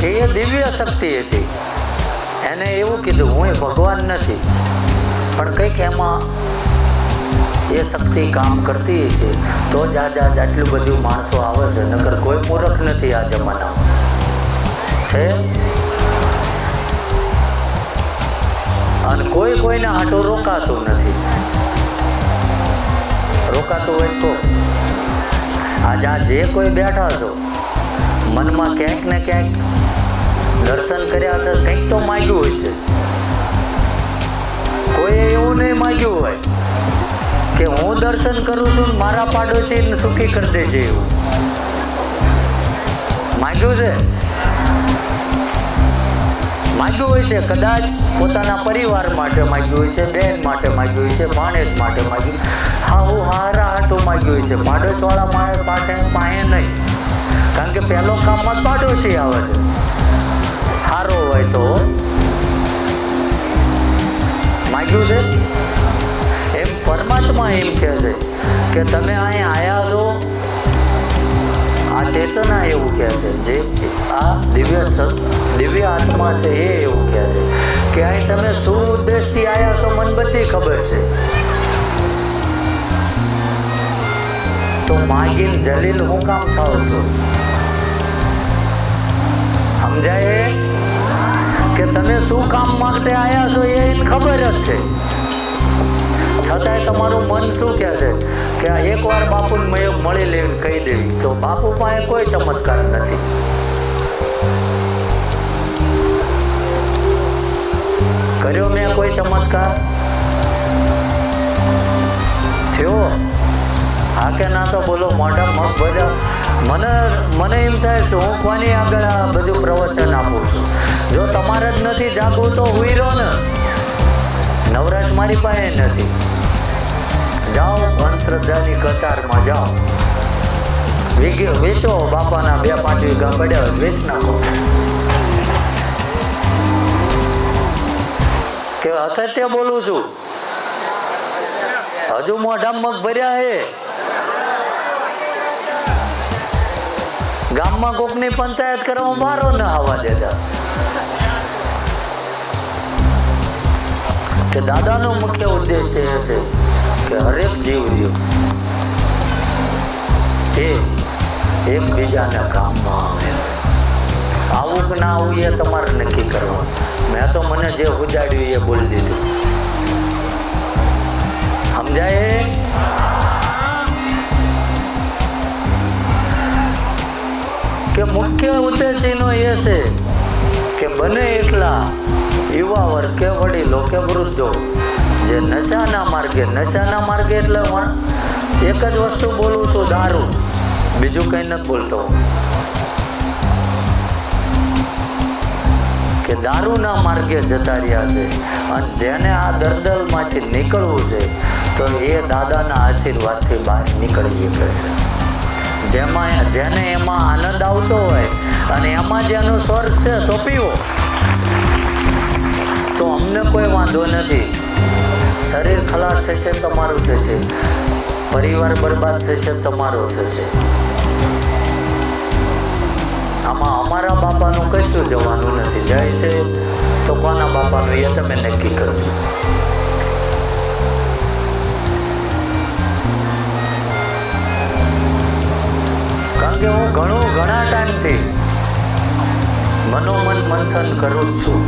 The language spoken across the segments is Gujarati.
એ દિવ્ય શક્તિ હતી. એને એવું કીધું હું ભગવાન નથી, પણ કંઈક એમાં એ શક્તિ કામ કરતી છે તો જ આજ આટલું બધું માણસો આવે છે, નકર કોઈ મૂર્ખ નથી આ જમાનામાં છે. અને કોઈ કોઈને હાટું રોકાતું નથી. રોકાતું હોય તો આજે આ જે કોઈ બેઠા છો મનમાં ક્યાંક ને ક્યાંક દર્શન કર્યા છે, કંઈક તો માગ્યું હોય છે. કોઈ એવું નહીં માગ્યું હોય કે હું દર્શન કરું છું મારા પાડોશીને સુખી કરી દેજે, એવું માગ્યું છે. માગ્યું હોય છે કદાચ પોતાના પરિવાર માટે માગ્યું હોય છે, બેન માટે માગ્યું હોય છે, ભાણેજ માટે માગ્યું, હા હું હારા હાટું માગ્યું હોય છે. પાડોશવાળા પાસે નહીં, કારણ કે પહેલો કામમાં પાડોશી આવે છે. સારો હોય તો માગ્યું છે. એમ પરમાત્મા એમ કહે છે કે તમે અહીં આવ્યા છો, આ ચેતના એવું કહે છે, જે આ દિવ્ય આત્મા છે એ એવું કહે છે કે અહીં તમે શું ઉદ્દેશથી આવ્યા છો મને બધી ખબર છે. તો માગીને જલીલ હું કામ થાવ છું? સમજાય કે તમે શું કામ માટે આવ્યા છો એ ખબર જ છે, છતાંય તમારું મન શું કહે છે કે એકવાર બાપુને મળી લેવીને કહી દેવી. તો બાપુ પાસે કોઈ ચમત્કાર નથી. કર્યો મેં કોઈ ચમત્કાર? થયો? હા કે ના? તો બોલો મોઢા મગ બધા. મને એમ થાય છે હું કોની આગળ આ બધું પ્રવચન આપું છું. જો તમારે જ નથી જાગવું તો હુઈ રહો ને. નવરાજ મારી પાસે નથી. જાઓ અંધશ્રદ્ધાની કતારમાં જાઓ, વેચો. બાપાના 2-5 વીઘા પડ્યા વેચ નાખો. કે અસત્ય બોલું છું? હજુ મોઢા મગ ભર્યા હે. ગામમાં કોકની પંચાયત કરવામાં બારો ન આવવા દેતા. કે દાદાનો મુખ્ય ઉદ્દેશ એ છે કે હરેક જીવ રહ્યો એ એકબીજાના કામમાં આવે. આવું કે ના આવું એ તમારે નક્કી કરવા. મેં તો મને જે ઉજાડ્યું એ બોલી દીધું. સમજાય? કે મુખ્ય ઉદ્દેશ એનો એ છે કે બને એટલા યુવા વર્ગ કે વડીલો કે વૃદ્ધો જે નશાના માર્ગે એટલે એક જ વસ્તુ બોલું છું, દારૂ, બીજું કંઈ નથી બોલતો. કે દારૂના માર્ગે જતા રહ્યા છે અને જેને આ દરદલમાંથી નીકળવું છે તો એ દાદાના આશીર્વાદથી બહાર નીકળી શકે છે. જેને એમાં આનંદ આવતો હોય અને એમાં જેનું સ્વર્ગ છે તો પીવો, તો અમને કોઈ વાંધો નથી. શરીર ખલાસ થશે તમારું થશે, પરિવાર બરબાદ થશે તમારો થશે. આમાં અમારા બાપાનું કશું જવાનું નથી. જાય છે તો કોના બાપાનું એ તમે નક્કી કરજો. કારણ કે હું ઘણા ટાઈમથી મનોમન મંથન કરું જ છું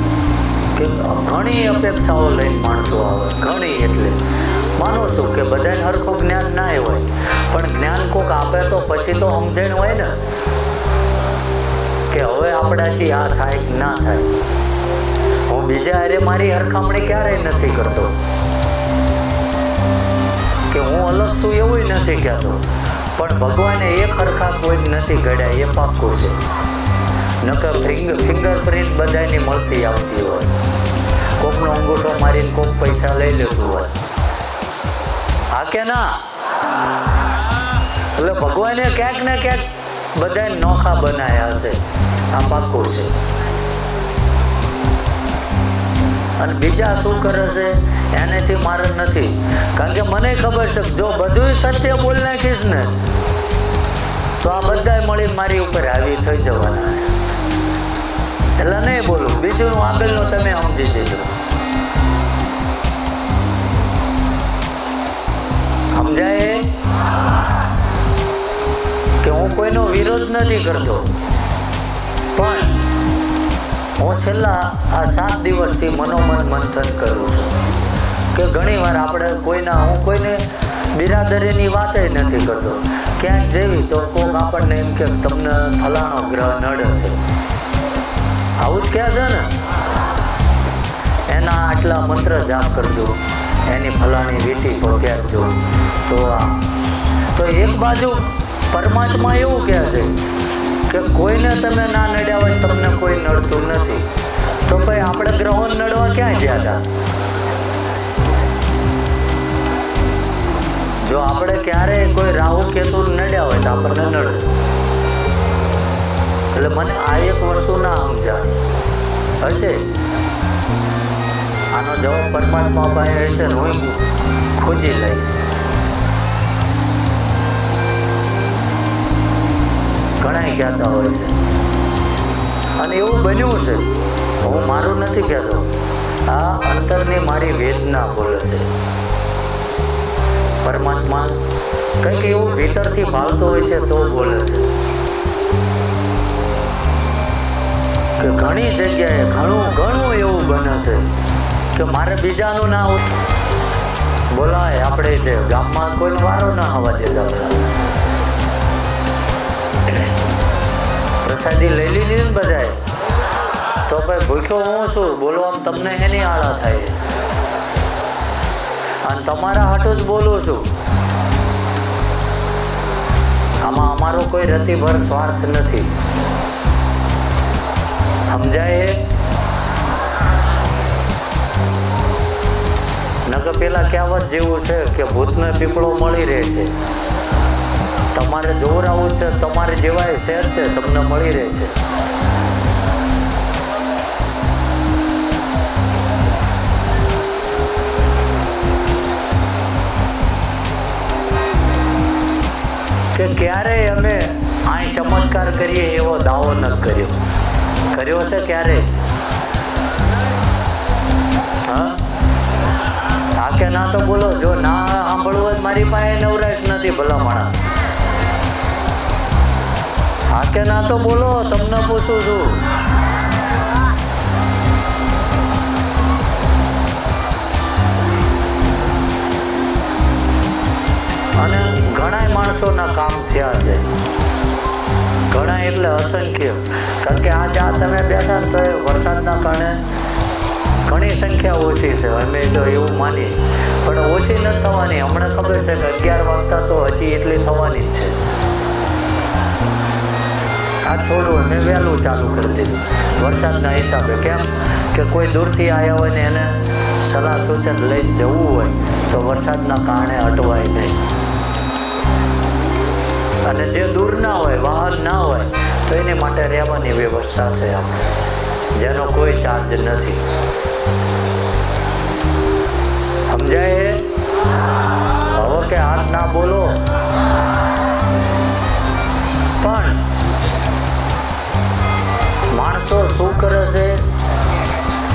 કે ઘણી અપેક્ષાઓ લઈને માણસો આવે. ઘણી એટલે માનું છું કે બધાને હરખું જ્ઞાન ના હોય, પણ જ્ઞાન કોક આપે તો પછી તો સમજણ હોય ને કે હવે આપણાથી આ થાય કે ના થાય. હું બીજા હારે મારી હરખામણી ક્યારેય નથી કરતો કે હું અલગ છું એવું નથી કહેતો, પણ ભગવાને એક હરખા કોઈ નથી ઘડ્યા એ પાક્કું છે. નકર ફિંગરપ્રિન્ટ બધાની મળતી આવતી હોય, કોકનો અંગૂઠો મારીને કોક પૈસા લઈ લેતું હોય. હા કે ના? એટલે ભગવાને ક્યાંક ને ક્યાંક બધાને નોખા બનાવ્યા હશે, આ પાક્કું છે. અને બીજા શું કરે છે એનેથી મારે નથી, કારણ કે મને ખબર છે જો બધું સત્ય બોલ નાખીશ ને તો આ બધા મળી મારી ઉપર હાવી થઈ જવાના છે. એટલે નહીં બોલું. બીજું આગળનું તમે સમજી જજો. સમજાય કે હું કોઈનો વિરોધ નથી કરતો, પણ હું છેલ્લા આ 7 દિવસથી મનોમન મંથન કરું છું કે ઘણી વાર આપણે હું કોઈને બિરાદરીની વાત નથી કરતો. ક્યાંક જેવી તો કોક આપણને એમ કે તમને ફલાણો ગ્રહ નડે છે, આવું જ ક્યાં છે ને, એના આટલા મંત્ર જાપ કરજો, એની ફલાણી વીટી પહોંચાડજો. તો એક બાજુ પરમાત્મા એવું કહે છે કે કોઈને તમે ના નડ્યા હોય, તમને કોઈ નડતું નથી, તો ભાઈ આપણે ગ્રહો નડવા ક્યાં ગયા હતા? જો આપણે ક્યારેય કોઈ રાહુ કેતુ નડ્યા હોય તો આપણને નડે. એટલે મને આ એક વસ્તુ ના સમજાણી હશે, આનો જવાબ પરમાત્મા પાસે હશે ને હું ખોજી લઈશ. ઘણા કહેતા હોય છે, અને એવું બન્યું છે, હું મારું નથી કહેતો, આ અંતરની મારી વેદના બોલે છે. પરમાત્મા કંઈક એવું ભીતરથી ભાવતો હોય છે તો બોલે છે કે ઘણી જગ્યાએ ઘણું એવું બને છે કે મારે બીજાનું ના બોલાય. આપણે જે ગામમાં કોઈનો વારો ના આવવા દેતા, પ્રસાદી લઈ લીધી ને બધાએ, તો ભાઈ ભૂખ્યો હું છું બોલવામાં તમને એની આળા થાય, અને તમારા હાટું જ બોલું છું. આમાં અમારો કોઈ રતિભર સ્વાર્થ નથી. સમજાય? નકર પેલા કહેવત જેવું છે કે ભૂતને પીપળો મળી રહે છે. તમારે જોવરાવું છે, તમારે જેવાય શેર છે, તમને મળી રહે છે. કે ક્યારેય અમે અહીં ચમત્કાર કરીએ એવો દાવો ન કર્યો છે ક્યારેય? હા કે ના તો બોલો. જો ના સાંભળવું હોય મારી પાસે નવરાશ નથી ભલામણા. હા કે ના તો બોલો, તમને પૂછું છું. અને ઘણા માણસોના કામ થયા છે, ઘણા એટલે અસંખ્ય. કારણ કે આજે આ તમે બેઠા તો વરસાદના કારણે ઘણી સંખ્યા ઓછી છે, અમે તો એવું માની, પણ ઓછી નથી થવાની. હમણાં ખબર છે કે 11 વાગતા તો હજી એટલી થવાની જ છે. આ થોડું અમે વહેલું ચાલુ કરી દીધું વરસાદના હિસાબે. કેમ કે કોઈ દૂરથી આવ્યા હોય ને એને સલાહ સૂચન લઈને જવું હોય તો વરસાદના કારણે અટવાય નહીં. અને જે દૂર ના હોય, વાહન ના હોય, તો એની માટે રહેવાની વ્યવસ્થા છે આપણે, જેનો કોઈ ચાર્જ નથી. સમજાય? હવે કે હાથ ના બોલો, પણ માણસો શું કરે છે,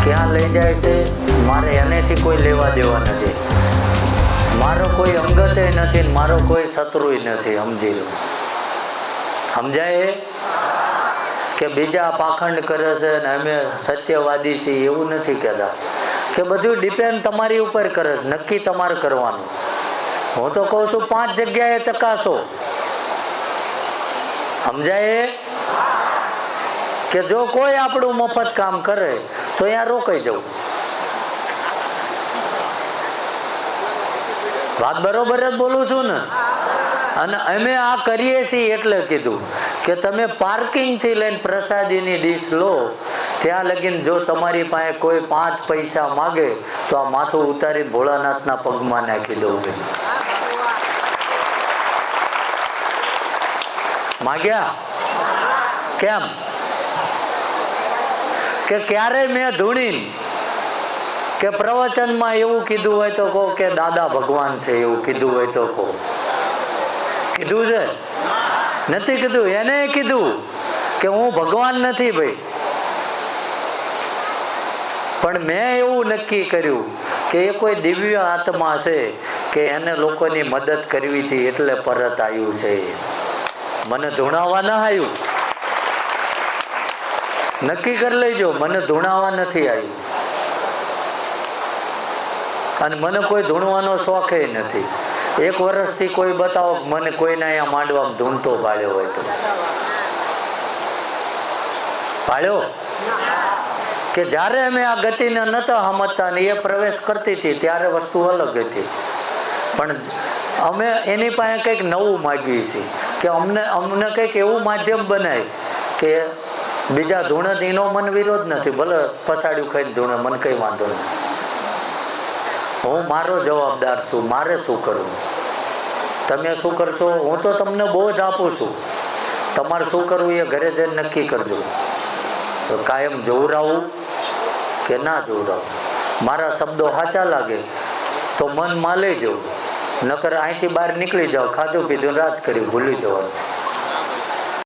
ક્યાં લઈ જાય છે, મારે એનેથી કોઈ લેવા દેવા નથી. મારો કોઈ અંગત નથી, મારો કોઈ શત્રુય નથી. સમજી લો. સમજાય? કે બીજા પાખંડ કરે છે ને અમે સત્યવાદી છીએ એવું નથી કહેતા. કે બધું ડિપેન્ડ તમારી ઉપર કરે છે, નક્કી તમારે કરવાનું. હું તો કહું છું 5 જગ્યાએ ચકાસો. સમજાય? કે જો કોઈ આપણું મફત કામ કરે તો અહીંયા રોકાઈ જવું. વાત બરોબર જ બોલું છું ને? અને અમે આ કરીએ છીએ એટલે કીધું કે તમે પાર્કિંગ થી લઈને પ્રસાદીની ડીશ લો ત્યાં લગીને જો તમારી પાસે કોઈ 5 પૈસા માગે તો આ માથું ઉતારી ભોળાનાથના પગમાં નાખી દઉં. માગ્યા કેમ? કે ક્યારે મેં ધૂણી કે પ્રવચનમાં એવું કીધું હોય તો કહો કે દાદા ભગવાન છે, એવું કીધું હોય તો કહો. કીધું છે? નથી કીધું. એને કીધું કે હું ભગવાન નથી ભાઈ. પણ મેં એવું નક્કી કર્યું કે એ કોઈ દિવ્ય આત્મા છે કે એને લોકોની મદદ કરવી હતી એટલે પરત આવ્યું છે. મને ધૂણાવા ના આવ્યું. નક્કી કરી લેજો, મને ધૂણાવા નથી આવ્યું. અને મને કોઈ ધૂણવાનો શોખ નથી. 1 વર્ષથી કોઈ બતાવો મને કોઈને અહીંયા માંડવામાં ધૂણતો ભાળ્યો હોય તો ભાળ્યો કે જ્યારે અમે આ ગતિને નતા સમજતા ને એ પ્રવેશ કરતી હતી ત્યારે વસ્તુ અલગ હતી. પણ અમે એની પાસે કંઈક નવું માગીએ છીએ કે અમને કંઈક એવું માધ્યમ બનાય કે બીજા ધૂણે એનો મન વિરોધ નથી, ભલે પછાડ્યું ખાઈને ધૂણે, મને કંઈ વાંધો નહીં. હું મારો જવાબદાર છું, મારે શું કરવું, તમે શું કરશો હું તો તમને બોધ આપું છું. તમારે શું કરવું એ ઘરે જઈને નક્કી કરજો. કાયમ જોવરાવું કે ના જોવરાવું. મારા શબ્દો સાચા લાગે તો મનમાં લઈ જવું, નકર અહીંથી બહાર નીકળી જાઓ, ખાધું પીધું રાજ કર્યું, ભૂલી જવાનું.